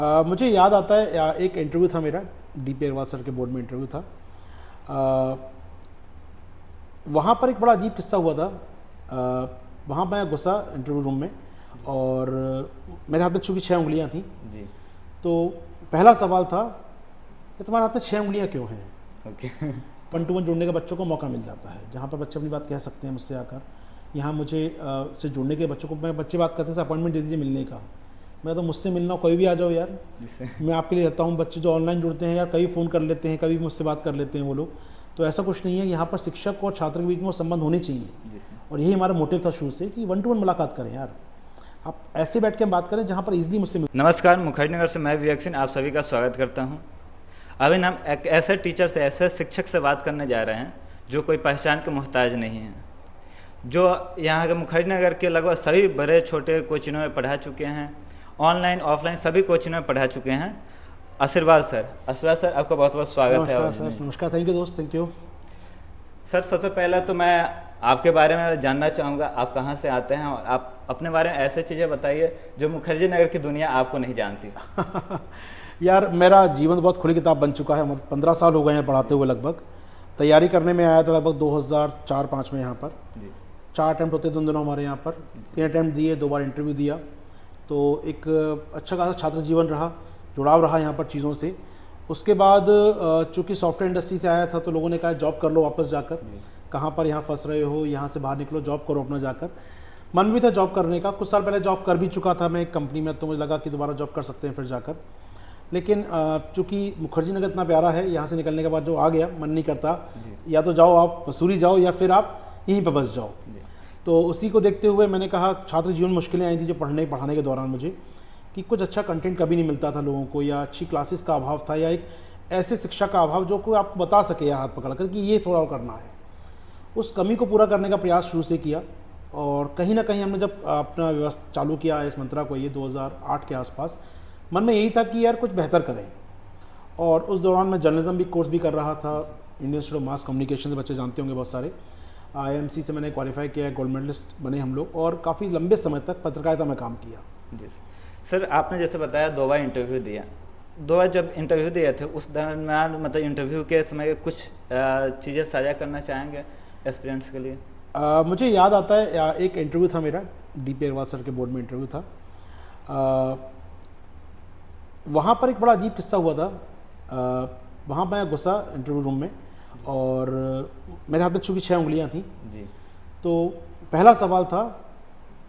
मुझे याद आता है एक इंटरव्यू था मेरा डीपी अग्रवाल सर के बोर्ड में इंटरव्यू था। वहाँ पर एक बड़ा अजीब किस्सा हुआ था। वहाँ मैं घुसा इंटरव्यू रूम में और मेरे हाथ में चूँकि 6 उंगलियाँ थी। जी। तो पहला सवाल था कि तुम्हारे हाथ में 6 उंगलियाँ क्यों हैं। ओके। 1 to 1 जुड़ने का बच्चों को मौका मिल जाता है, जहाँ पर बच्चे अपनी बात कह सकते हैं मुझसे आकर। यहाँ मुझे से जुड़ने के बच्चों को, मैं बच्चे बात करते थे अपॉइंटमेंट दे दीजिए मिलने का। मैं तो मुझसे मिलना कोई भी आ जाओ यार, जिससे मैं आपके लिए रहता हूँ। बच्चे जो ऑनलाइन जुड़ते हैं यार, कभी फ़ोन कर लेते हैं, कभी मुझसे बात कर लेते हैं वो लोग। तो ऐसा कुछ नहीं है, यहाँ पर शिक्षक और छात्र के बीच में वो संबंध होने चाहिए। जिससे और यही हमारा मोटिव था शुरू से कि 1 to 1 मुलाकात करें यार। आप ऐसे बैठ के हम बात करें जहाँ पर ईजिली मुझसे नमस्कार, मुखर्जी नगर से मैं विवेक सिंह आप सभी का स्वागत करता हूं। अभी हम एक ऐसे टीचर से, ऐसे शिक्षक से बात करने जा रहे हैं जो कोई पहचान के मोहताज नहीं है, जो यहाँ के मुखर्जी नगर के लगभग सभी बड़े छोटे कोचिंगों में पढ़ा चुके हैं, ऑनलाइन ऑफलाइन सभी कोचिंगों में पढ़ा चुके हैं। आशीर्वाद सर। आशीर्वाद सर, आपका बहुत बहुत स्वागत है। नमस्कार सर। नमस्कार, थैंक यू दोस्त, थैंक यू सर। सबसे पहले तो मैं आपके बारे में जानना चाहूँगा, आप कहाँ से आते हैं और आप अपने बारे में ऐसे चीज़ें बताइए जो मुखर्जी नगर की दुनिया आपको नहीं जानती। यार मेरा जीवन बहुत खुली किताब बन चुका है। मतलब 15 साल हो गए हैं पढ़ाते हुए। लगभग तैयारी करने में आया था लगभग 2004-05 में यहाँ पर। जी। 4 अटैम्प्ट होते दोनों हमारे यहाँ पर। 3 अटैम्प्ट दिए, 2 बार इंटरव्यू दिया। तो एक अच्छा खासा छात्र जीवन रहा, जुड़ाव रहा यहाँ पर चीज़ों से। उसके बाद चूँकि सॉफ्टवेयर इंडस्ट्री से आया था तो लोगों ने कहा जॉब कर लो वापस जाकर, कहाँ पर यहाँ फंस रहे हो, यहाँ से बाहर निकलो, जॉब करो अपना जाकर। मन भी था जॉब करने का। कुछ साल पहले जॉब कर भी चुका था मैं एक कंपनी में, तो मुझे लगा कि दोबारा जॉब कर सकते हैं फिर जाकर। लेकिन चूँकि मुखर्जी नगर इतना प्यारा है, यहाँ से निकलने के बाद जो आ गया, मन नहीं करता। या तो जाओ आप मसूरी जाओ या फिर आप यहीं पर बस जाओ। तो उसी को देखते हुए मैंने कहा, छात्र जीवन मुश्किलें आई थी जो पढ़ाने के दौरान मुझे, कि कुछ अच्छा कंटेंट कभी नहीं मिलता था लोगों को, या अच्छी क्लासेस का अभाव था, या एक ऐसे शिक्षा का अभाव जो कोई आपको बता सके यार हाथ पकड़ कर कि ये थोड़ा और करना है। उस कमी को पूरा करने का प्रयास शुरू से किया। और कहीं ना कहीं हमने जब अपना व्यवस्था चालू किया इस मंत्रा को, ये 2008 के आसपास, मन में यही था कि यार कुछ बेहतर करें। और उस दौरान मैं जर्नलिज्म भी कोर्स भी कर रहा था। Indian institute of mass communication से बच्चे जानते होंगे बहुत सारे। IIMC से मैंने क्वालिफाई किया, गोल्ड मेडलिस्ट बने हम लोग, और काफ़ी लंबे समय तक पत्रकारिता में काम किया। जी सर। आपने जैसे बताया 2 बार इंटरव्यू दिया। 2 बार जब इंटरव्यू दिए थे उस दरम्यान मतलब इंटरव्यू के समय कुछ चीज़ें साझा करना चाहेंगे एस्पिरेंट्स के लिए? मुझे याद आता है एक इंटरव्यू था मेरा डीपी अग्रवाल सर के बोर्ड में इंटरव्यू था। वहाँ पर एक बड़ा अजीब किस्सा हुआ था। वहाँ मैं घुसा इंटरव्यू रूम में और मेरे हाथ में चूँकि 6 उंगलियाँ थी। जी। तो पहला सवाल था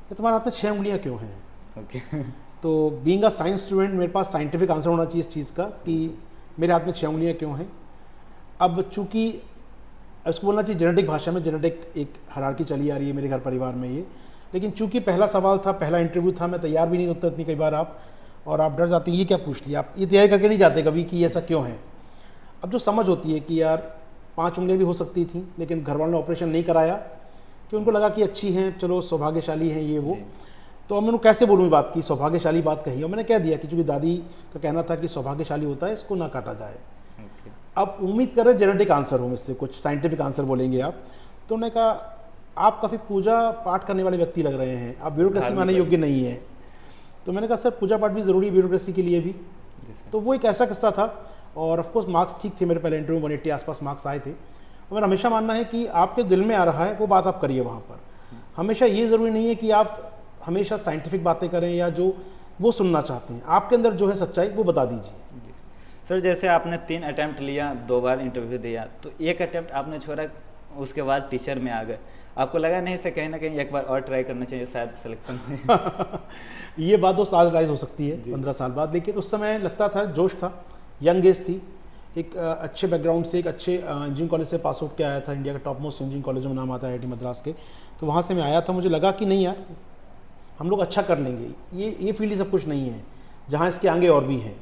कि तुम्हारे हाथ में 6 उंगलियाँ क्यों हैं। ओके। तो बीइंग अ साइंस स्टूडेंट मेरे पास साइंटिफिक आंसर होना चाहिए इस चीज़ का कि मेरे हाथ में 6 उंगलियाँ क्यों हैं। अब चूँकि इसको बोलना चाहिए जेनेटिक भाषा में, जेनेटिक एक हायरार्की चली आ रही है मेरे घर परिवार में ये। लेकिन चूँकि पहला सवाल था, पहला इंटरव्यू था, मैं तैयार भी नहीं होता इतनी कई बार आप, और आप डर जाते हैं ये क्या पूछ लिया। आप ये तैयारी करके नहीं जाते कभी कि ऐसा क्यों है। अब जो समझ होती है कि यार 5 उंगलियाँ भी हो सकती थी, लेकिन घर वालों ने ऑपरेशन नहीं कराया कि उनको लगा कि अच्छी हैं, चलो सौभाग्यशाली हैं ये वो। तो अब मैंने कैसे बोलूँ बात की, सौभाग्यशाली बात कही, और मैंने कह दिया कि चूँकि दादी का कहना था कि सौभाग्यशाली होता है, इसको ना काटा जाए। अब उम्मीद कर रहे जेनेटिक आंसर हो मुझसे, कुछ साइंटिफिक आंसर बोलेंगे आप। तो उन्होंने कहा आप काफ़ी पूजा पाठ करने वाले व्यक्ति लग रहे हैं, आप ब्यूरोक्रेसी में आने योग्य नहीं है। तो मैंने कहा सर पूजा पाठ भी ज़रूरी है ब्यूरोक्रेसी के लिए भी। तो वो एक ऐसा किस्सा था। और ऑफकोर्स मार्क्स ठीक थे मेरे पहले इंटरव्यू, 180 आसपास मार्क्स आए थे। और मेरा हमेशा मानना है कि आपके दिल में आ रहा है वो बात आप करिए वहाँ पर। हमेशा ये ज़रूरी नहीं है कि आप हमेशा साइंटिफिक बातें करें या जो वो सुनना चाहते हैं। आपके अंदर जो है सच्चाई वो बता दीजिए। सर जैसे आपने 3 अटैम्प्ट लिया, 2 बार इंटरव्यू दिया, तो 1 अटैम्प्ट आपने छोड़ा, उसके बाद टीचर में आ गए। आपको लगा नहीं से कहीं ना कहीं एक बार और ट्राई करना चाहिए शायद सिलेक्शन में? ये बात तो आज राइज हो सकती है 15 साल बाद, लेकिन उस समय लगता था, जोश था, यंग एज थी, एक अच्छे बैकग्राउंड से, एक अच्छे इंजीनियरिंग कॉलेज से पास आउट किया आया था। इंडिया का टॉप मोस्ट इंजीनियरिंग कॉलेज में नाम आता है IIT मद्रास के। तो वहाँ से मैं आया था। मुझे लगा कि नहीं यार हम लोग अच्छा कर लेंगे, ये फील्ड ही सब कुछ नहीं है, जहाँ इसके आगे और भी हैं।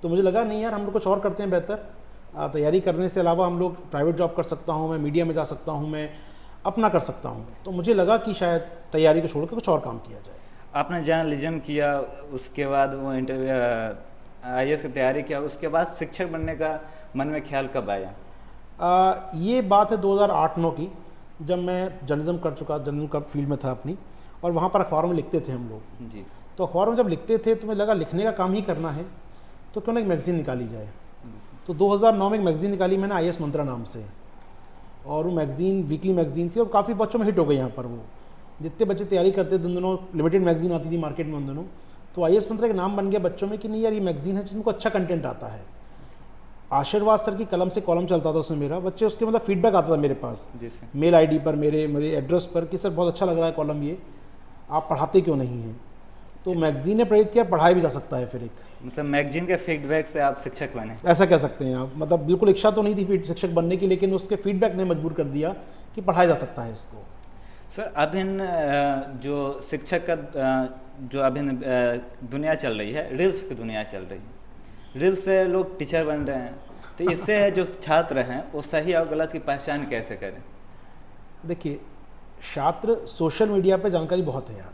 तो मुझे लगा नहीं यार हम लोग कुछ और करते हैं बेहतर। तैयारी करने से अलावा हम लोग प्राइवेट जॉब कर सकता हूँ, मैं मीडिया में जा सकता हूँ, मैं अपना कर सकता हूँ। तो मुझे लगा कि शायद तैयारी को छोड़कर कुछ और काम किया जाए। आपने जर्नलिज्म किया, उसके बाद वो इंटरव्यू IAS की तैयारी किया, उसके बाद शिक्षक बनने का मन में ख्याल कब आया? ये बात है 2008-09 की, जब मैं जर्नलिज्म कर चुका, जर्नलिज्म का फील्ड में था अपनी, और वहाँ पर अखबारों में लिखते थे हम लोग। जी। तो अखबार में जब लिखते थे तो मुझे लगा लिखने का काम ही करना है तो क्यों ना एक मैगज़ीन निकाली जाए। तो 2009 में एक मैगज़ीन निकाली मैंने IAS मंत्रा नाम से, और वो मैगज़ीन वीकली मैगज़ीन थी और काफ़ी बच्चों में हिट हो गई यहाँ पर। वो जितने बच्चे तैयारी करते थे उन दिनों, लिमिटेड मैगज़ीन आती थी मार्केट में उन दिनों, तो IAS मंत्रा का नाम बन गया बच्चों में कि नहीं यार ये मैगज़ीन है जिसमें को अच्छा कंटेंट आता है। आशीर्वाद सर की कलम से कॉलम चलता था उसमें मेरा, बच्चे उसके मतलब फीडबैक आता था मेरे पास मेल ID पर, मेरे एड्रेस पर कि सर बहुत अच्छा लग रहा है कॉलम, ये आप पढ़ाते क्यों नहीं हैं। तो मैगज़ीन ने प्रेरित किया, पढ़ाया भी जा सकता है फिर एक, मतलब मैगजीन के फीडबैक से आप शिक्षक बने, ऐसा कह सकते हैं आप। मतलब बिल्कुल इच्छा तो नहीं थी शिक्षक बनने की, लेकिन उसके फीडबैक ने मजबूर कर दिया कि पढ़ाया जा सकता है इसको। सर अब इन जो शिक्षक का जो अभी दुनिया चल रही है, रील्स की दुनिया चल रही है, रील्स से लोग टीचर बन रहे हैं, तो इससे जो छात्र हैं वो सही और गलत की पहचान कैसे करें? देखिए, छात्र सोशल मीडिया पे जानकारी बहुत है यार,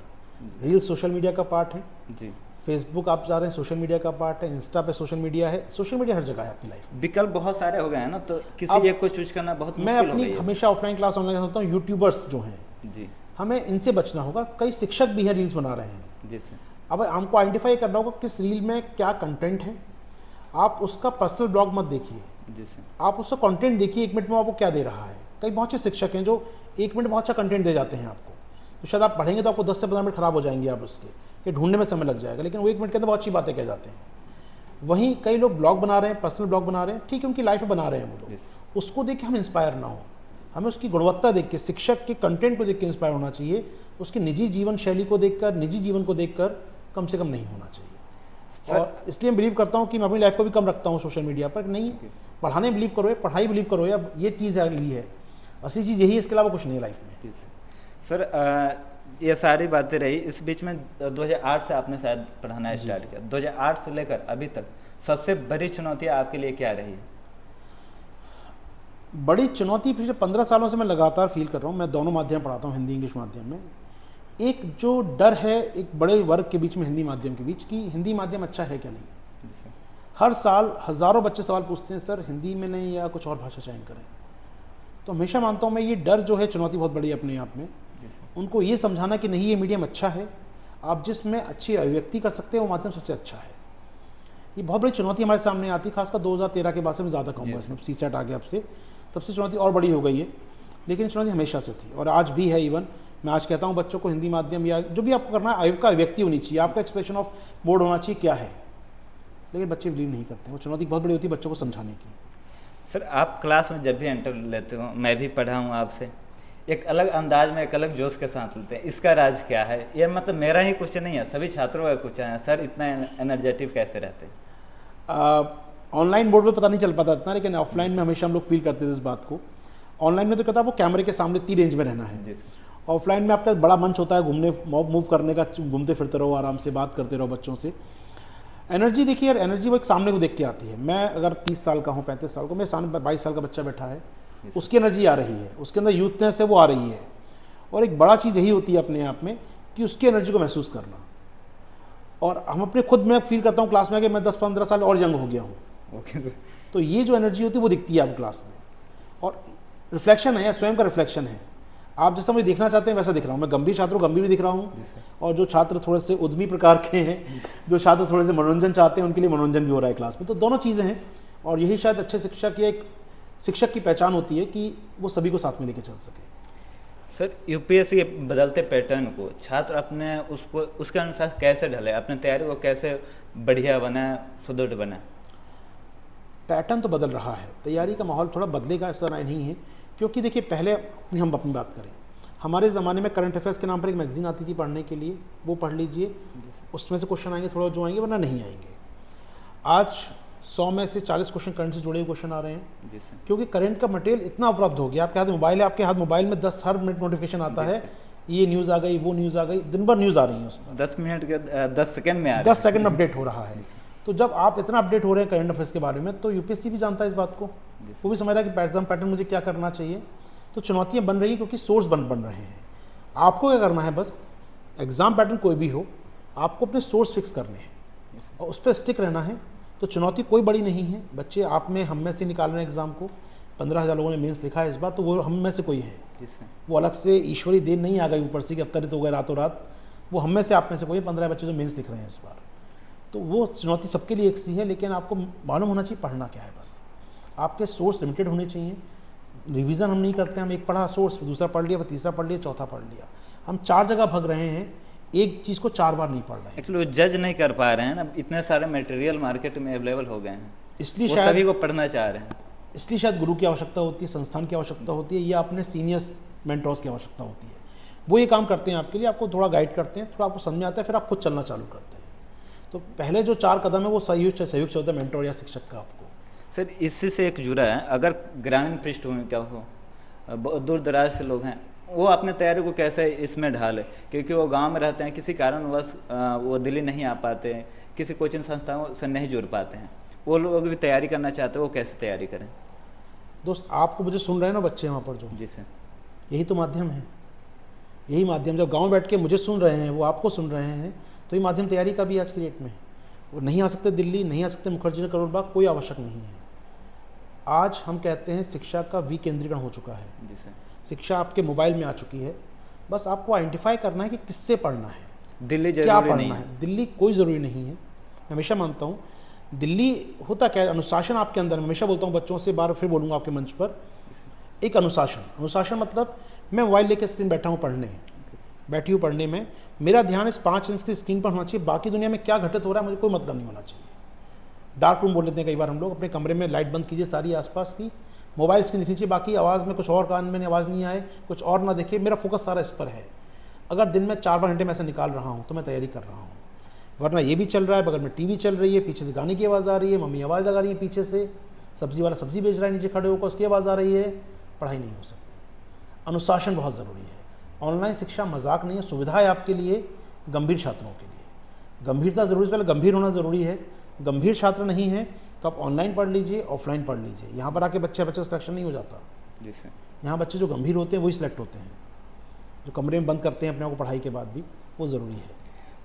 रील्स सोशल मीडिया का पार्ट है जी, फेसबुक आप जा रहे हैं सोशल मीडिया का पार्ट है, इंस्टा पे सोशल मीडिया है, सोशल मीडिया हर जगह है आपकी लाइफ में। विकल्प बहुत सारे हो गए हैं ना, तो किसी एक को चूज करना बहुत मुश्किल हो गई है। मैं अपनी हमेशा ऑफलाइन क्लास ऑनलाइन करता हूँ, यूट्यूबर्स जो हैं जी, हमें इनसे बचना होगा। कई शिक्षक भी हैं रील्स बना रहे हैं जी सर। अब हमको आइडेंटिफाई करना होगा किस रील में क्या कंटेंट है। आप उसका पर्सनल ब्लॉग मत देखिए जी सर, आप उसका कंटेंट देखिए, 1 मिनट में आपको क्या दे रहा है। कई बहुत से शिक्षक हैं जो 1 मिनट में बहुत अच्छा कंटेंट दे जाते हैं आपको, तो शायद आप पढ़ेंगे तो आपको 10 से 15 मिनट खराब हो जाएंगे आप उसके, ये ढूंढने में समय लग जाएगा, लेकिन वो 1 मिनट के अंदर बहुत अच्छी बातें कह जाते हैं। वहीं कई लोग ब्लॉग बना रहे हैं, पर्सनल ब्लॉग बना रहे हैं, ठीक है उनकी लाइफ में बना रहे हैं वो लोग, उसको देख के हम इंस्पायर ना हो, हमें उसकी गुणवत्ता देख के, शिक्षक के कंटेंट को देख के इंस्पायर होना चाहिए। उसकी निजी जीवन शैली को देखकर, निजी जीवन को देखकर कम से कम नहीं होना चाहिए। और इसलिए मैं बिलीव करता हूँ कि मैं अपनी लाइफ को भी कम रखता हूँ सोशल मीडिया पर। नहीं, पढ़ाने बिलीव करो, पढ़ाई बिलीव करो, या ये चीज़ है, असली चीज़ यही है, इसके अलावा कुछ नहीं है लाइफ में। सर ये सारी बातें रही, इस बीच में 2008 से आपने शायद पढ़ाना स्टार्ट किया, 2008 से लेकर अभी तक सबसे बड़ी चुनौतियाँ आपके लिए क्या रही है? बड़ी चुनौती पिछले 15 सालों से मैं लगातार फील कर रहा हूँ। मैं दोनों माध्यम पढ़ाता हूँ, हिंदी इंग्लिश माध्यम में। एक जो डर है एक बड़े वर्ग के बीच में, हिंदी माध्यम के बीच, कि हिंदी माध्यम अच्छा है क्या नहीं। हर साल हज़ारों बच्चे सवाल पूछते हैं, सर हिंदी में नहीं या कुछ और भाषा चयन करें। तो हमेशा मानता हूँ मैं, ये डर जो है चुनौती बहुत बड़ी है अपने आप में। उनको ये समझाना कि नहीं, ये मीडियम अच्छा है, आप जिसमें अच्छी अभिव्यक्ति कर सकते हैं वो माध्यम सबसे अच्छा है। ये बहुत बड़ी चुनौती हमारे सामने आती है, खासकर 2013 के बाद से मैं ज़्यादा कहूँगा इसमें, CSET आ गया अब से, तब से चुनौती और बड़ी हो गई है। लेकिन चुनौती हमेशा से थी और आज भी है। इवन मैं आज कहता हूँ बच्चों को हिंदी माध्यम या जो भी आपको करना है, आपका अभिव्यक्ति होनी चाहिए, आपका एक्सप्रेशन ऑफ मोड होना चाहिए क्या है, लेकिन बच्चे बिलीव नहीं करते। वो चुनौती बहुत बड़ी होती है बच्चों को समझाने की। सर आप क्लास में जब भी एंटर लेते हो, मैं भी पढ़ा हूँ आपसे, एक अलग अंदाज में, एक अलग जोश के साथ लेते हैं, इसका राज क्या है? ये मतलब मेरा ही कुछ नहीं है, सभी छात्रों का कुछ है, सर इतना एनर्जेटिक कैसे रहते हैं? ऑनलाइन बोर्ड पे पता नहीं चल पाता इतना, लेकिन ऑफलाइन में हमेशा हम लोग फील करते थे इस बात को। ऑनलाइन में तो कहता है वो कैमरे के सामने इतनी रेंज में रहना है, ऑफलाइन में आपका बड़ा मंच होता है घूमने मूव करने का, घूमते फिरते रहो, आराम से बात करते रहो बच्चों से। एनर्जी देखिए यार, एनर्जी वो एक सामने को देख के आती है। मैं अगर 30 साल का हूँ, 35 साल का, मेरे सामने 22 साल का बच्चा बैठा है, उसकी एनर्जी आ रही है, उसके अंदर यूथनेस है वो आ रही है। और एक बड़ा चीज़ यही होती है अपने आप में कि उसकी एनर्जी को महसूस करना। और हम अपने खुद में फील करता हूँ क्लास में कि मैं 10-15 साल और यंग हो गया हूँ। तो ये जो एनर्जी होती है वो दिखती है आप क्लास में, और रिफ्लेक्शन है, स्वयं का रिफ्लेक्शन है। आप जैसा मुझे देखना चाहते हैं वैसा दिख रहा हूँ मैं, गंभीर छात्रों गंभीर भी दिख रहा हूँ, और जो छात्र थोड़े से उद्यमी प्रकार के हैं, जो छात्र थोड़े से मनोरंजन चाहते हैं, उनके लिए मनोरंजन भी हो रहा है क्लास में। तो दोनों चीज़ें हैं, और यही शायद अच्छे शिक्षक की पहचान होती है कि वो सभी को साथ में लेके चल सके। सर यूपीएससी के बदलते पैटर्न को छात्र अपने उसके अनुसार कैसे ढले, अपने तैयारी को कैसे बढ़िया बनाए, सुदृढ़ बनाए? पैटर्न तो बदल रहा है, तैयारी का माहौल थोड़ा बदलेगा, ऐसा नहीं है। क्योंकि देखिए पहले हम अपनी बात करें, हमारे ज़माने में करंट अफेयर्स के नाम पर एक मैगजीन आती थी पढ़ने के लिए, वो पढ़ लीजिए, उसमें से क्वेश्चन आएंगे थोड़ा जो आएंगे, वरना नहीं आएंगे। आज 100 में से 40 क्वेश्चन करंट से जुड़े हुए क्वेश्चन आ रहे हैं, क्योंकि करंट का मटेरियल इतना उपलब्ध हो गया। आपके हाथ मोबाइल है, आपके हाथ मोबाइल में 10 हर मिनट नोटिफिकेशन आता है, ये न्यूज़ आ गई, वो न्यूज़ आ गई, दिन भर न्यूज़ आ रही है उसमें, 10 मिनट के 10 सेकंड में 10 सेकंड अपडेट हो रहा है। तो जब आप इतना अपडेट हो रहे हैं करंट अफेयर्स के बारे में, तो यूपीएससी भी जानता है इस बात को, वो भी समझ रहा है कि एग्जाम पैटर्न मुझे क्या करना चाहिए। तो चुनौतियाँ बन रही है क्योंकि सोर्स बन रहे हैं। आपको क्या करना है, बस एग्जाम पैटर्न कोई भी हो, आपको अपने सोर्स फिक्स करने हैं और उस पर स्टिक रहना है। तो चुनौती कोई बड़ी नहीं है। बच्चे आप में हम में से निकाल रहे हैं एग्ज़ाम को, 15,000 लोगों ने मेंस लिखा है इस बार, तो वो हम में से कोई है, वो अलग से ईश्वरी देन नहीं आ गई ऊपर से कि अवतरित हो गए रातों रात। वो हम में से आप में से कोई 15 बच्चे जो मेंस लिख रहे हैं इस बार, तो वो चुनौती सबके लिए एक सी है, लेकिन आपको मालूम होना चाहिए पढ़ना क्या है। बस आपके सोर्स लिमिटेड होने चाहिए। रिवीजन हम नहीं करते, हम एक पढ़ा सोर्स, दूसरा पढ़ लिया, फिर तीसरा पढ़ लिया, चौथा पढ़ लिया। हम 4 जगह भग रहे हैं, एक चीज़ को 4 बार नहीं पढ़ रहे हैं। एक्चुअली वो जज नहीं कर पा रहे हैं ना, इतने सारे मटेरियल मार्केट में अवेलेबल हो गए हैं, इसलिए वो शायद सभी को पढ़ना चाह रहे हैं। इसलिए शायद गुरु की आवश्यकता होती है, संस्थान की आवश्यकता होती है, या अपने सीनियर्स मेंटर्स की आवश्यकता होती है। वो ये काम करते हैं आपके लिए, आपको थोड़ा गाइड करते हैं, थोड़ा आपको समझ में आता है, फिर आप खुद चलना चालू करते हैं। तो पहले जो 4 कदम है वो सहयोग चाहिए होता है मेंटर या शिक्षक का आपको। सर इससे से एक जुड़ा है, अगर ग्रामीण पृष्ठभूमि क्या हो, बहुत दूर दराज से लोग हैं, वो अपने तैयारी को कैसे इसमें ढाले, क्योंकि वो गांव में रहते हैं, किसी कारणवश वो दिल्ली नहीं आ पाते हैं, किसी कोचिंग संस्थाओं से नहीं जुड़ पाते हैं, वो लोग भी तैयारी करना चाहते हैं, वो कैसे तैयारी करें? दोस्त, आपको मुझे सुन रहे हैं ना बच्चे वहाँ पर जो, जी सर, यही तो माध्यम है। यही माध्यम, जब गांव बैठ के मुझे सुन रहे हैं, वो आपको सुन रहे हैं, तो ये माध्यम तैयारी का भी आज की डेट में। वो नहीं आ सकते दिल्ली, नहीं आ सकते मुखर्जी नगर, करोल बाग, कोई आवश्यक नहीं है। आज हम कहते हैं शिक्षा का विकेंद्रीकरण हो चुका है। जी सर, शिक्षा आपके मोबाइल में आ चुकी है, बस आपको आइडेंटिफाई करना है कि किससे पढ़ना है, दिल्ली क्या जरूरी पढ़ना नहीं है। दिल्ली कोई ज़रूरी नहीं है। मैं हमेशा मानता हूँ दिल्ली होता क्या है, अनुशासन आपके अंदर। मैं हमेशा बोलता हूँ बच्चों से, बार फिर बोलूँगा आपके मंच पर, एक अनुशासन मतलब मैं मोबाइल लेकर स्क्रीन बैठा हूँ पढ़ने, बैठी हूँ पढ़ने में, मेरा ध्यान इस 5 इंच की स्क्रीन पर होना चाहिए, बाकी दुनिया में क्या घटित हो रहा है मुझे कोई मतलब नहीं होना चाहिए। डार्क रूम बोल लेते हैं कई बार हम लोग, अपने कमरे में लाइट बंद कीजिए सारी आसपास की, मोबाइल स्क्रीन दिखनी चाहिए, बाकी आवाज़ में कुछ और, कान में आवाज़ नहीं आए, कुछ और ना देखिए, मेरा फोकस सारा इस पर है। अगर दिन में 4 घंटे में ऐसे निकाल रहा हूँ तो मैं तैयारी कर रहा हूँ। वरना ये भी चल रहा है, बगल में टीवी चल रही है, पीछे से गाने की आवाज़ आ रही है, मम्मी आवाज़ लगा रही है पीछे से, सब्जी वाला सब्जी बेच रहा है नीचे खड़े होकर, उसकी आवाज़ आ रही है, पढ़ाई नहीं हो सकती। अनुशासन बहुत ज़रूरी है। ऑनलाइन शिक्षा मजाक नहीं है, सुविधा है आपके लिए, गंभीर छात्रों के लिए गंभीरता ज़रूरी है, पहले गंभीर होना ज़रूरी है। गंभीर छात्र नहीं है तो आप ऑनलाइन पढ़ लीजिए, ऑफलाइन पढ़ लीजिए। यहाँ पर आके बच्चे का सिलेक्शन नहीं हो जाता। जी सर, यहाँ बच्चे जो गंभीर होते हैं वही सिलेक्ट होते हैं, जो कमरे में बंद करते हैं अपने आप को पढ़ाई के बाद भी, वो ज़रूरी है।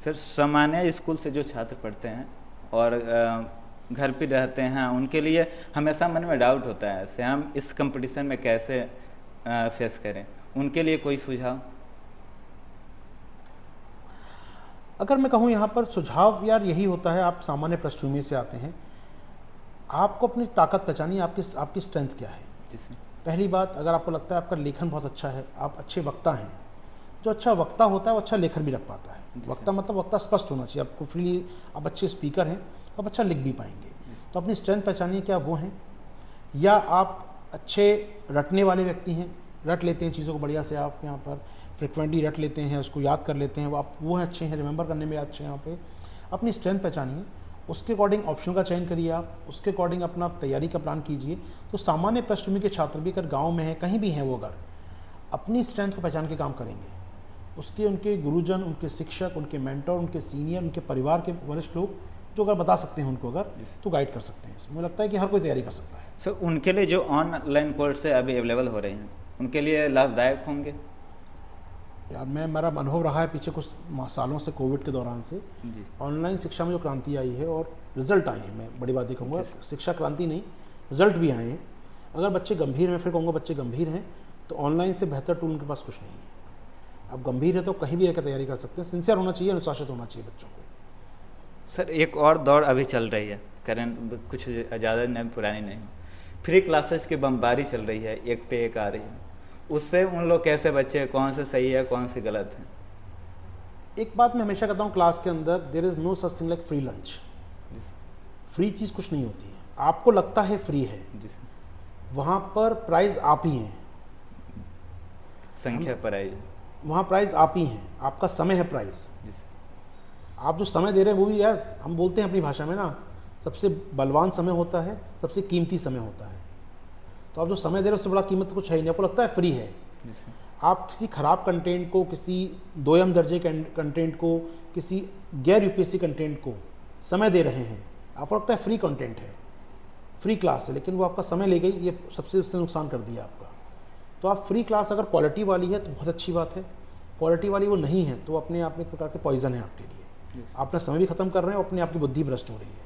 सर सामान्य स्कूल से जो छात्र पढ़ते हैं और घर पे रहते हैं, उनके लिए हमेशा मन में डाउट होता है से हम इस कंपटीशन में कैसे फेस करें, उनके लिए कोई सुझाव? अगर मैं कहूँ यहाँ पर सुझाव यार यही होता है, आप सामान्य पृष्ठभूमि से आते हैं, आपको अपनी ताकत पहचानिए, आपकी स्ट्रेंथ क्या है। पहली बात, अगर आपको लगता है आपका लेखन बहुत अच्छा है, आप अच्छे वक्ता हैं, जो अच्छा वक्ता होता है वो अच्छा लेखन भी रख पाता है। वक्ता मतलब वक्ता स्पष्ट होना चाहिए, आपको फ्रीली, आप अच्छे स्पीकर हैं तो आप अच्छा लिख भी पाएंगे। तो अपनी स्ट्रेंथ पहचानिए, क्या वो हैं, या आप अच्छे रटने वाले व्यक्ति हैं, रट लेते हैं चीज़ों को बढ़िया से, आप यहाँ पर फ्रिक्वेंटली रट लेते हैं, उसको याद कर लेते हैं, वो हैं अच्छे हैं, रिमेंबर करने में अच्छे हैं। यहाँ पे अपनी स्ट्रेंथ पहचानिए, उसके अकॉर्डिंग ऑप्शन का चयन करिए, आप उसके अकॉर्डिंग अपना तैयारी का प्लान कीजिए। तो सामान्य पृष्ठभूमि के छात्र भी अगर गाँव में हैं, कहीं भी हैं, वो अगर अपनी स्ट्रेंथ को पहचान के काम करेंगे, उसके उनके गुरुजन, उनके शिक्षक, उनके मेंटर, उनके सीनियर, उनके परिवार के वरिष्ठ लोग जो अगर बता सकते हैं उनको, अगर तो गाइड कर सकते हैं। मुझे लगता है कि हर कोई तैयारी कर सकता है। सर उनके लिए जो ऑनलाइन कोर्स अभी अवेलेबल हो रहे हैं, उनके लिए लाभदायक होंगे? यार मेरा अनुभव रहा है पिछले कुछ सालों से, कोविड के दौरान से ऑनलाइन शिक्षा में जो क्रांति आई है और रिजल्ट आए हैं, मैं बड़ी बात ये कहूँगा, शिक्षा क्रांति नहीं, रिजल्ट भी आए हैं। अगर बच्चे गंभीर हैं, फिर कहूँगा बच्चे गंभीर हैं तो ऑनलाइन से बेहतर टूल उनके पास कुछ नहीं है। अब गंभीर है तो कहीं भी रहकर तैयारी कर सकते हैं, सिंसियर होना चाहिए, अनुशासित होना चाहिए बच्चों को। सर एक और दौड़ अभी चल रही है, करंट कुछ ज़्यादा नहीं, पुरानी नहीं, फ्री क्लासेस की बमबारी चल रही है, एक पे एक आ रही है, उससे उन लोग कैसे बच्चे, कौन से सही है कौन से गलत है? एक बात मैं हमेशा कहता हूँ, क्लास के अंदर there is no such thing like free lunch. Free चीज़ कुछ नहीं होती है, आपको लगता है फ्री है, वहाँ पर प्राइस आप ही हैं, संख्या प्राइस, वहाँ प्राइस आप ही हैं, आपका समय है प्राइस। आप जो समय दे रहे हैं वो भी यार, हम बोलते हैं अपनी भाषा में ना, सबसे बलवान समय होता है, सबसे कीमती समय होता है। तो आप जो समय दे रहे हो उससे बड़ा कीमत कुछ है ही नहीं, आपको लगता है फ्री है। आप किसी खराब कंटेंट को, किसी दोयम दर्जे कंटेंट को, किसी गैर यूपीएससी कंटेंट को समय दे रहे हैं, आपको लगता है फ्री कंटेंट है, फ्री क्लास है, लेकिन वो आपका समय ले गई, ये सबसे उससे नुकसान कर दिया आपका। तो आप फ्री क्लास अगर क्वालिटी वाली है तो बहुत अच्छी बात है, क्वालिटी वाली वो नहीं है तो अपने आप में एक प्रकार के पॉइजन है आपके लिए। आप अपना समय भी खत्म कर रहे हैं और अपने आपकी बुद्धि भ्रष्ट हो रही है।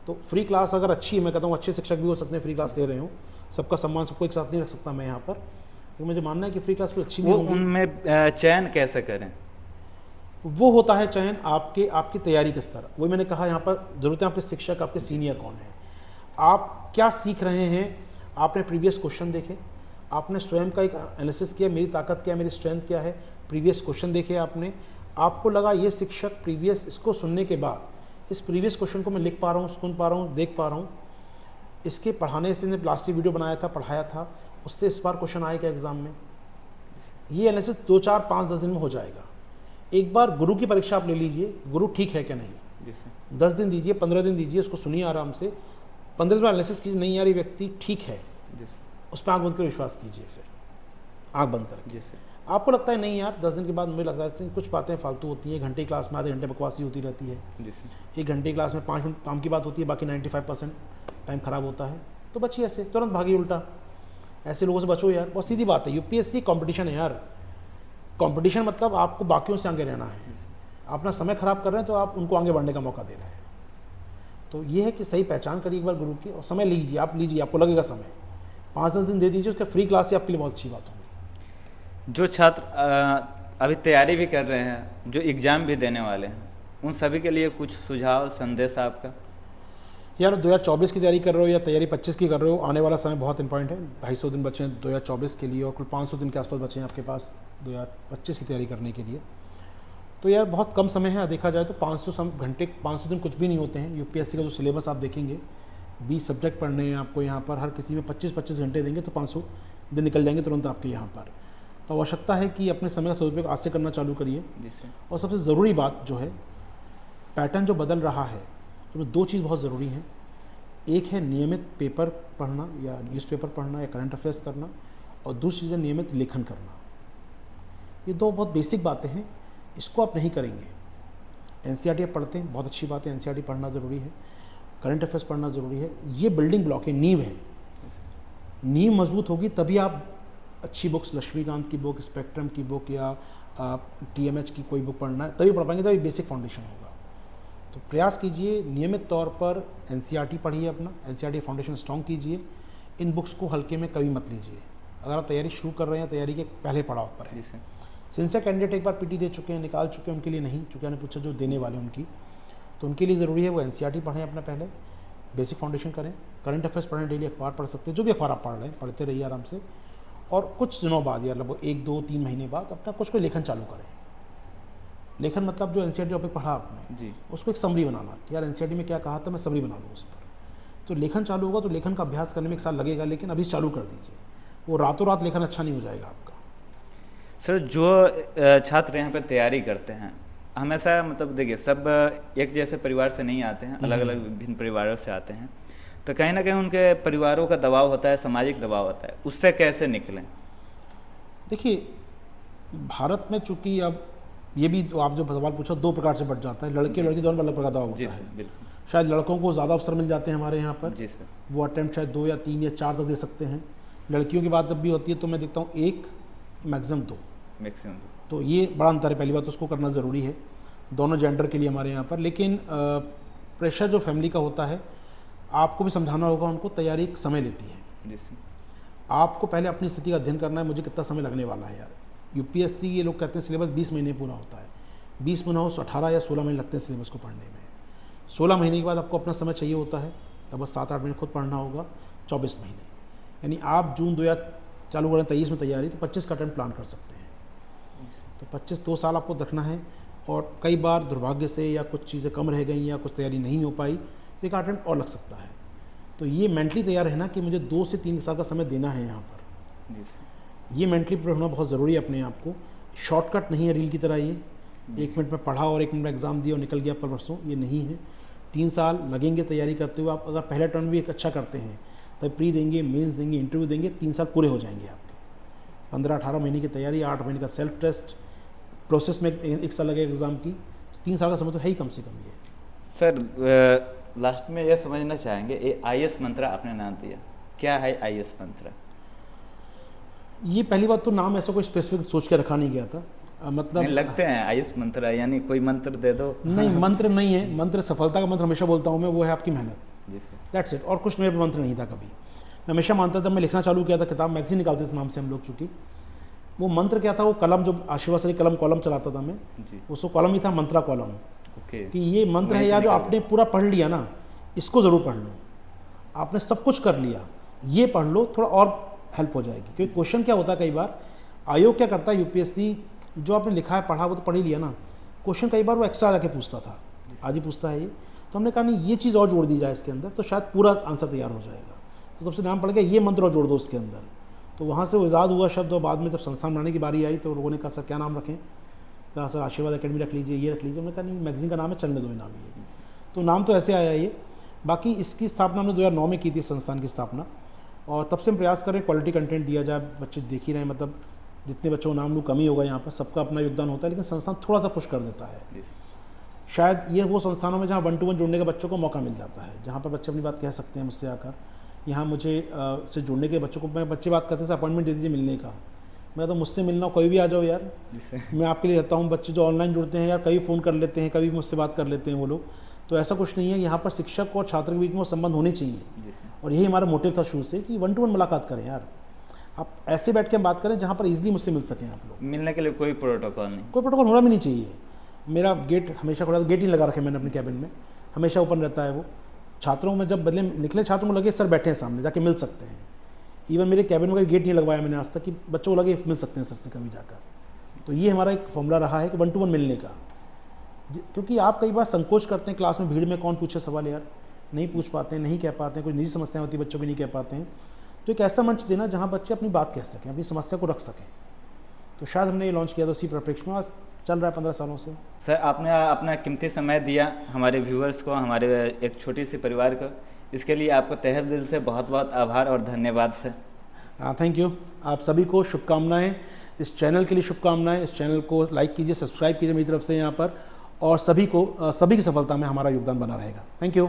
तो फ्री क्लास अगर अच्छी है, मैं कहता हूँ अच्छे शिक्षक भी हो सकते हैं फ्री क्लास दे रहे हो, सबका सम्मान सबको एक साथ नहीं रख सकता मैं यहाँ पर, तो मुझे मानना है कि फ्री क्लास कोई अच्छी भी होगी। उनमें चयन कैसे करें? वो होता है चयन आपकी तैयारी किस तरह। वही मैंने कहा, यहाँ पर ज़रूरत है आपके शिक्षक, आपके सीनियर कौन है, आप क्या सीख रहे हैं, आपने प्रीवियस क्वेश्चन देखे, आपने स्वयं का एक एनालिसिस किया, मेरी ताकत क्या है, मेरी स्ट्रेंथ क्या है, प्रीवियस क्वेश्चन देखे आपने, आपको लगा ये शिक्षक प्रीवियस, इसको सुनने के बाद इस प्रीवियस क्वेश्चन को मैं लिख पा रहा हूँ, सुन पा रहा हूँ, देख पा रहा हूँ, इसके पढ़ाने से मैंने प्लास्टिक वीडियो बनाया था, पढ़ाया था, उससे इस बार क्वेश्चन आएगा एग्जाम में। ये एनालिसिस 2, 4, 5, 10 दिन में हो जाएगा। एक बार गुरु की परीक्षा आप ले लीजिए, गुरु ठीक है क्या नहीं, 10 दिन दीजिए, 15 दिन दीजिए, उसको सुनिए आराम से, 15 दिन में एनालिसिस कीजिए, नहीं यार ये व्यक्ति ठीक है, उस पर आँख बंद कर विश्वास कीजिए, फिर आँख बंद करके। आपको लगता है नहीं यार 10 दिन के बाद मुझे लगता है कुछ बातें फालतू होती हैं, 1 घंटे क्लास में आधे घंटे बकवासी होती रहती है, 1 घंटे क्लास में 5 मिनट काम की बात होती है, बाकी 95% टाइम खराब होता है, तो बचिए ऐसे, तुरंत भागिए उल्टा, ऐसे लोगों से बचो यार। बहुत सीधी बात है, यूपीएससी कंपटीशन है यार, कंपटीशन मतलब आपको बाकियों से आगे रहना है, अपना समय खराब कर रहे हैं तो आप उनको आगे बढ़ने का मौका दे रहे हैं। तो ये है कि सही पहचान करिए एक बार गुरु की, और समय लीजिए, आप लीजिए, आपको लगेगा समय 5-10 दिन दे दीजिए, उसका फ्री क्लास से आपके लिए बहुत अच्छी बात होगी। जो छात्र अभी तैयारी भी कर रहे हैं, जो एग्ज़ाम भी देने वाले हैं, उन सभी के लिए कुछ सुझाव, संदेश आपका? यार 2024 की तैयारी कर रहे हो या तैयारी 25 की कर रहे हो, आने वाला समय बहुत इंपॉर्टेंट है। 250 दिन बचे हैं 2024 के लिए, और कुल 500 दिन के आसपास बचे हैं आपके पास 2025 की तैयारी करने के लिए। तो यार बहुत कम समय है, देखा जाए तो 500 घंटे, 500 दिन कुछ भी नहीं होते हैं। यूपीएससी का जो सिलेबस आप देखेंगे, 20 सब्जेक्ट पढ़ने हैं आपको यहाँ पर, हर किसी में 25-25 घंटे देंगे तो 500 दिन निकल जाएंगे तुरंत आपके यहाँ पर। तो आवश्यकता है कि अपने समय का सदुपयोग आज से करना चालू करिए। और सबसे ज़रूरी बात जो है, पैटर्न जो बदल रहा है, उसमें 2 चीज़ बहुत ज़रूरी हैं। एक है नियमित पेपर पढ़ना या न्यूज़पेपर पढ़ना या करंट अफेयर्स करना, और दूसरी चीज़ है नियमित लेखन करना। ये 2 बहुत बेसिक बातें हैं, इसको आप नहीं करेंगे। एनसीईआरटी आप पढ़ते हैं, बहुत अच्छी बात है, एनसीईआरटी पढ़ना ज़रूरी है, करंट अफेयर्स पढ़ना ज़रूरी है। ये बिल्डिंग ब्लॉक है, नींव है। नींव मजबूत होगी तभी आप अच्छी बुक्स, लक्ष्मीकांत की बुक, स्पेक्ट्रम की बुक या टीएमएच की कोई बुक पढ़ना है तभी पढ़ पाएंगे, तभी बेसिक फाउंडेशन होगा। तो प्रयास कीजिए, नियमित तौर पर एनसीईआरटी पढ़िए, अपना एनसीईआरटी फाउंडेशन स्ट्रॉन्ग कीजिए। इन बुक्स को हल्के में कभी मत लीजिए। अगर आप तैयारी शुरू कर रहे हैं, तैयारी के पहले पड़ाव पर है। सिंसियर कैंडिडेट एक बार पीटी दे चुके हैं, निकाल चुके हैं, उनके लिए नहीं, चूँकि मैंने पूछा जो देने वाले उनकी, तो उनके लिए ज़रूरी है वो एनसीईआरटी पढ़ें अपना, पहले बेसिक फाउंडेशन करें, करंट अफेयर्स पढ़ें, डेली अखबार पढ़ सकते हैं, जो भी अखबार आप पढ़ रहे हैं पढ़ते रहिए आराम से। और कुछ दिनों बाद, या लगभग 1, 2, 3 महीने बाद अपना कुछ कोई लेखन चालू करें। लेखन मतलब जो एनसीईआरटी टॉपिक पढ़ा आपने जी, उसको एक समरी बनाना, कि यार एनसीईआरटी में क्या कहा था, मैं समरी बना लूँ उस पर। तो लेखन चालू होगा, तो लेखन का अभ्यास करने में 1 साल लगेगा, लेकिन अभी चालू कर दीजिए, वो रातों रात लेखन अच्छा नहीं हो जाएगा आपका। सर, जो छात्र यहाँ पर तैयारी करते हैं, हमेशा मतलब देखिए, सब एक जैसे परिवार से नहीं आते हैं, अलग अलग विभिन्न परिवारों से आते हैं, तो कहीं ना कहीं उनके परिवारों का दबाव होता है, सामाजिक दबाव होता है, उससे कैसे निकलें? देखिए, भारत में चूंकि अब ये भी आप जो सवाल पूछा 2 प्रकार से बढ़ जाता है, लड़के लड़की दोनों अलग प्रकार का दबाव होता है। बिल्कुल। शायद लड़कों को ज़्यादा अवसर मिल जाते हैं हमारे यहाँ पर जी सर, वो अटैम्प्ट शायद 2 या 3 या 4 तक दे सकते हैं। लड़कियों की बात जब भी होती है तो मैं देखता हूँ 1 मैक्सिमम 2। तो ये बड़ा अंतर है, पहली बात उसको करना ज़रूरी है दोनों जेंडर के लिए हमारे यहाँ पर। लेकिन प्रेशर जो फैमिली का होता है, आपको भी समझाना होगा उनको, तैयारी समय लेती है। आपको पहले अपनी स्थिति का अध्ययन करना है, मुझे कितना समय लगने वाला है यार। यूपीएससी ये लोग कहते हैं सिलेबस 20 महीने पूरा होता है, 20 महीना हो तो 18 या 16 महीने लगते हैं सिलेबस को पढ़ने में। 16 महीने के बाद आपको अपना समय चाहिए होता है, अब 7-8 महीने खुद पढ़ना होगा, 24 महीने। यानी आप जून 2000 चालू करें 23 में तैयारी, तो 25 का अटेम्प्ट प्लान कर सकते हैं। तो 25 2 साल आपको रखना है। और कई बार दुर्भाग्य से या कुछ चीज़ें कम रह गई या कुछ तैयारी नहीं हो पाई, तो 1 अटेम्प्ट और लग सकता है। तो ये मेंटली तैयार रहना कि मुझे 2 से 3 साल का समय देना है यहाँ पर। ये मेंटली प्रिपेयर होना बहुत ज़रूरी है अपने आप को। शॉर्टकट नहीं है रील की तरह, ये 1 मिनट में पढ़ा और 1 मिनट में एग्ज़ाम दिया और निकल गया परसों, ये नहीं है। 3 साल लगेंगे तैयारी करते हुए। आप अगर पहले टर्न भी एक अच्छा करते हैं, तब प्री देंगे, मेंस देंगे, इंटरव्यू देंगे, 3 साल पूरे हो जाएंगे आपके। 15-18 महीने की तैयारी, 8 महीने का सेल्फ टेस्ट, प्रोसेस में 1 साल लगेगा एग्ज़ाम की, 3 साल का समय तो है ही कम से कम। ये सर लास्ट में यह समझना चाहेंगे, ये IAS मंत्रा आपने नाम दिया, क्या है IAS मंत्रा? ये पहली बात तो नाम ऐसा कोई स्पेसिफिक सोच के रखा नहीं गया था, मतलब नहीं, लगते हैं IAS मंत्रा, यानी कोई मंत्र दे दो। नहीं, मंत्र नहीं है। मंत्र सफलता का मंत्र हमेशा बोलता हूँ मैं, वो है आपकी मेहनत, दैट्स इट। और कुछ मेरे मंत्र नहीं था कभी। मैं हमेशा मानता था, मैं लिखना चालू किया था, किताब मैगजीन निकालते थे नाम से हम लोग, चूँकि वो मंत्र क्या था, वो कलम जो आशीर्वाद सरी कॉलम चलाता था मैं, जी। उसको कॉलम ही था मंत्रा कॉलम, ओके। कि ये मंत्र है वहीं से यार जो निकाला। आपने पूरा पढ़ लिया ना, इसको ज़रूर पढ़ लो, आपने सब कुछ कर लिया, ये पढ़ लो, थोड़ा और हेल्प हो जाएगी। क्योंकि क्वेश्चन क्या होता है कई बार, आयोग क्या करता है, यूपीएससी जो आपने लिखा है पढ़ा वो तो पढ़ ही लिया ना, क्वेश्चन कई बार वो एक्स्ट्रा जाके पूछता था, आज ही पूछता है ये, तो हमने कहा नहीं ये चीज़ और जोड़ दी जाए इसके अंदर, तो शायद पूरा आंसर तैयार हो जाएगा। तो सबसे नाम पड़ गया ये मंत्र और जोड़ दो उसके अंदर, तो वहाँ से वो इजाद हुआ शब्द। और बाद में जब संस्थान बनाने की बारी आई तो लोगों ने कहा सर क्या नाम रखें, कहा सर आशीर्वाद एकेडमी रख लीजिए, ये रख लीजिए। हमने कहा नहीं मैगजीन का नाम है, चलने दो ये नाम ये, तो नाम तो ऐसे आया ये। बाकी इसकी स्थापना हमने 2009 में की थी संस्थान की स्थापना, और तब से हम प्रयास करें क्वालिटी कंटेंट दिया जाए, बच्चे देख ही रहे हैं, मतलब जितने बच्चों को नाम लूँ कमी होगा, यहाँ पर सबका अपना योगदान होता है, लेकिन संस्थान थोड़ा सा पुश कर देता है। जी। शायद ये वो संस्थानों में जहाँ 1-to-1 जुड़ने का बच्चों को मौका मिल जाता है, जहाँ पर बच्चे अपनी बात कह सकते हैं मुझसे आकर, यहाँ मुझे से जुड़ने के बच्चों को, मैं बच्चे बात करते हैं अपॉइंटमेंट दे दीजिए मिलने का, मैं तो मुझसे मिलना कोई भी आ जाओ यार, जिससे मैं आपके लिए रहता हूँ। बच्चे जो ऑनलाइन जुड़ते हैं यार, कभी फ़ोन कर लेते हैं, कभी मुझसे बात कर लेते हैं वो लोग, तो ऐसा कुछ नहीं है, यहाँ पर शिक्षक और छात्र के बीच में वो संबंध होने चाहिए, जिससे और यही हमारा मोटिव था शुरू से कि 1-to-1 मुलाकात करें यार, आप ऐसे बैठ के हम बात करें जहाँ पर ईजिली मुझसे मिल सकें आप लोग। मिलने के लिए कोई प्रोटोकॉल नहीं। कोई प्रोटोकॉल होना भी नहीं चाहिए, मेरा गेट हमेशा खुला, गेट ही लगा रखे मैंने अपने कैबिन में, हमेशा ओपन रहता है वो। छात्रों में जब बदले निकले छात्रों को लगे सर बैठे हैं सामने, जाके मिल सकते हैं। इवन मेरे कैबिन में कोई गेट नहीं लगवाया मैंने आज तक, कि बच्चों को लगे मिल सकते हैं सर से कभी जाकर। तो ये हमारा एक फॉर्मूला रहा है कि 1-to-1 मिलने का, क्योंकि आप कई बार संकोच करते हैं क्लास में, भीड़ में कौन पूछे सवाल यार, नहीं पूछ पाते हैं, नहीं कह पाते हैं, कोई निजी समस्याएं होती है बच्चों की नहीं कह पाते हैं, तो एक ऐसा मंच देना जहाँ बच्चे अपनी बात कह सकें, अपनी समस्या को रख सकें। तो शायद हमने ये लॉन्च किया था उसी परिप्रेक्ष्य में, आज चल रहा है 15 सालों से। सर आपने अपना कीमती समय दिया हमारे व्यूअर्स को, हमारे एक छोटी सी परिवार को, इसके लिए आपको तहे दिल से बहुत बहुत आभार और धन्यवाद सर। Thank you. आप सभी को शुभकामनाएं, इस चैनल के लिए शुभकामनाएं, इस चैनल को लाइक कीजिए, सब्सक्राइब कीजिए मेरी तरफ से यहाँ पर, और सभी की सफलता में हमारा योगदान बना रहेगा। Thank you.